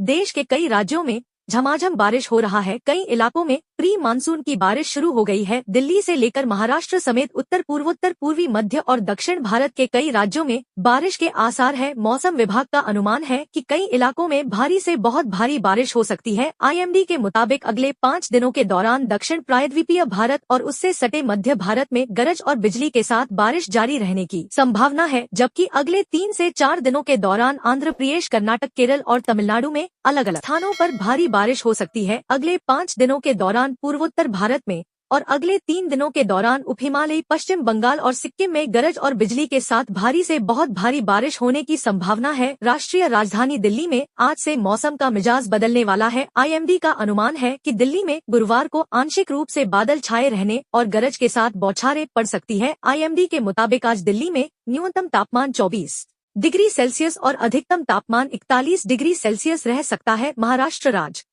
देश के कई राज्यों में झमाझम बारिश हो रहा है। कई इलाकों में प्री मानसून की बारिश शुरू हो गई है। दिल्ली से लेकर महाराष्ट्र समेत उत्तर पूर्वोत्तर पूर्वी मध्य और दक्षिण भारत के कई राज्यों में बारिश के आसार है। मौसम विभाग का अनुमान है कि कई इलाकों में भारी से बहुत भारी बारिश हो सकती है। IMD के मुताबिक अगले 5 दिनों के दौरान दक्षिण प्रायद्वीपीय भारत और उससे सटे मध्य भारत में गरज और बिजली के साथ बारिश जारी रहने की संभावना है, जबकि अगले 3 से 4 दिनों के दौरान आंध्र प्रदेश, कर्नाटक, केरल और तमिलनाडु में अलग अलग स्थानों पर भारी बारिश हो सकती है। अगले 5 दिनों के दौरान पूर्वोत्तर भारत में और अगले 3 दिनों के दौरान उप हिमालयी, पश्चिम बंगाल और सिक्किम में गरज और बिजली के साथ भारी से बहुत भारी बारिश होने की संभावना है। राष्ट्रीय राजधानी दिल्ली में आज से मौसम का मिजाज बदलने वाला है। IMD का अनुमान है कि दिल्ली में गुरुवार को आंशिक रूप से बादल छाए रहने और गरज के साथ बौछारें पड़ सकती है। IMD के मुताबिक आज दिल्ली में न्यूनतम तापमान 24 डिग्री सेल्सियस और अधिकतम तापमान 41 डिग्री सेल्सियस रह सकता है। महाराष्ट्र राज्य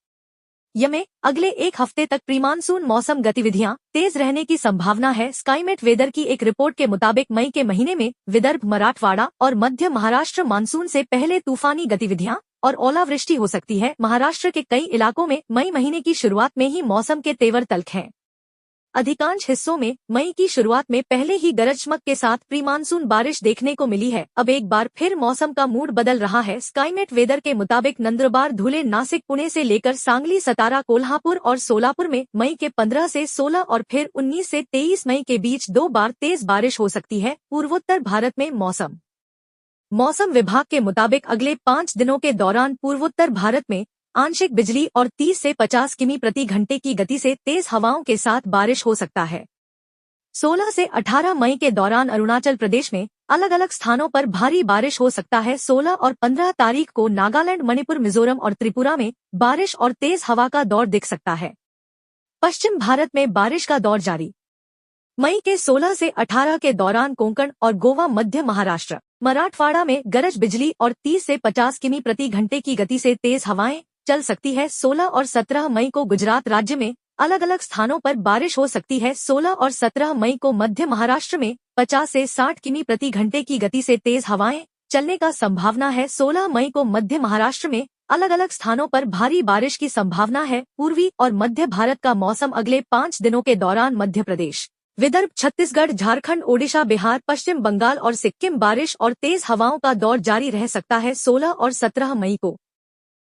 में अगले एक हफ्ते तक प्री मानसून मौसम गतिविधियां तेज रहने की संभावना है। स्काईमेट वेदर की एक रिपोर्ट के मुताबिक मई के महीने में विदर्भ, मराठवाड़ा और मध्य महाराष्ट्र मानसून से पहले तूफानी गतिविधियां और ओलावृष्टि हो सकती है। महाराष्ट्र के कई इलाकों में मई महीने की शुरुआत में ही मौसम के तेवर तल्ख हैं। अधिकांश हिस्सों में मई की शुरुआत में पहले ही गरज चमक के साथ प्री मानसून बारिश देखने को मिली है। अब एक बार फिर मौसम का मूड बदल रहा है। स्काईमेट वेदर के मुताबिक नंदुरबार, धुले, नासिक, पुणे से लेकर सांगली, सतारा, कोल्हापुर और सोलापुर में मई के 15 से 16 और फिर 19 से 23 मई के बीच 2 बार तेज बारिश हो सकती है। पूर्वोत्तर भारत में मौसम विभाग के मुताबिक अगले 5 दिनों के दौरान पूर्वोत्तर भारत में आंशिक बिजली और 30 से 50 किमी प्रति घंटे की गति से तेज हवाओं के साथ बारिश हो सकता है। 16 से 18 मई के दौरान अरुणाचल प्रदेश में अलग अलग स्थानों पर भारी बारिश हो सकता है। 16 और 15 तारीख को नागालैंड, मणिपुर, मिजोरम और त्रिपुरा में बारिश और तेज हवा का दौर दिख सकता है। पश्चिम भारत में बारिश का दौर जारी। मई के 16 से 18 के दौरान कोंकण और गोवा, मध्य महाराष्ट्र, मराठवाड़ा में गरज बिजली और 30 से 50 किमी प्रति घंटे की गति से तेज हवाएं चल सकती है। 16 और 17 मई को गुजरात राज्य में अलग अलग स्थानों पर बारिश हो सकती है। 16 और 17 मई को मध्य महाराष्ट्र में 50 से 60 किमी प्रति घंटे की गति से तेज हवाएं चलने का संभावना है। 16 मई को मध्य महाराष्ट्र में अलग अलग स्थानों पर भारी बारिश की संभावना है। पूर्वी और मध्य भारत का मौसम अगले 5 दिनों के दौरान मध्य प्रदेश, विदर्भ, छत्तीसगढ़, झारखंड, ओडिशा, बिहार, पश्चिम बंगाल और सिक्किम बारिश और तेज हवाओं का दौर जारी रह सकता है। 16 और 17 मई को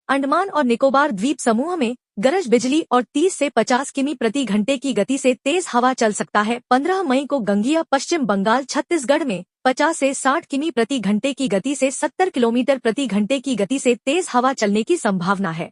अंडमान और निकोबार द्वीप समूह में गरज बिजली और 30 से 50 किमी प्रति घंटे की गति से तेज हवा चल सकता है। 15 मई को गंगिया, पश्चिम बंगाल, छत्तीसगढ़ में 50 से 60 किमी प्रति घंटे की गति से 70 किलोमीटर प्रति घंटे की गति से तेज हवा चलने की संभावना है।